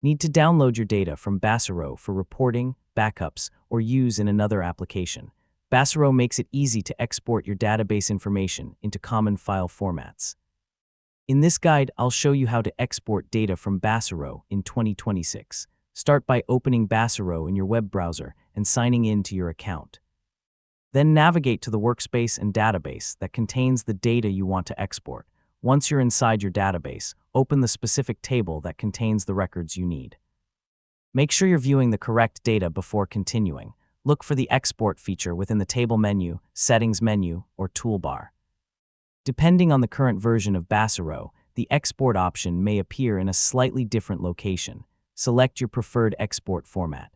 Need to download your data from Baserow for reporting, backups, or use in another application. Baserow makes it easy to export your database information into common file formats. In this guide, I'll show you how to export data from Baserow in 2026. Start by opening Baserow in your web browser and signing in to your account. Then navigate to the workspace and database that contains the data you want to export. Once you're inside your database, open the specific table that contains the records you need. Make sure you're viewing the correct data before continuing. Look for the Export feature within the Table menu, Settings menu, or Toolbar. Depending on the current version of Baserow, the Export option may appear in a slightly different location. Select your preferred export format.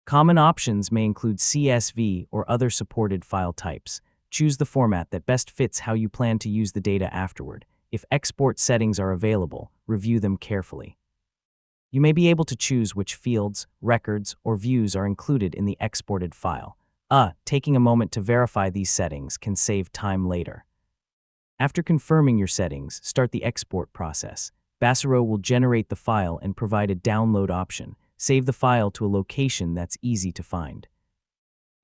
Common options may include CSV or other supported file types. Choose the format that best fits how you plan to use the data afterward. If export settings are available, review them carefully. You may be able to choose which fields, records, or views are included in the exported file. Taking a moment to verify these settings can save time later. After confirming your settings, start the export process. Baserow will generate the file and provide a download option. Save the file to a location that's easy to find.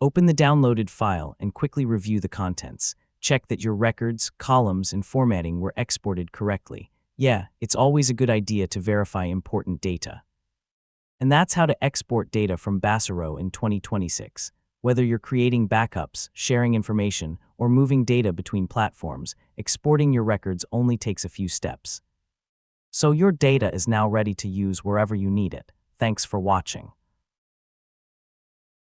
Open the downloaded file and quickly review the contents. Check that your records, columns, and formatting were exported correctly. It's always a good idea to verify important data. And that's how to export data from Baserow in 2026. Whether you're creating backups, sharing information, or moving data between platforms, exporting your records only takes a few steps. So your data is now ready to use wherever you need it. Thanks for watching.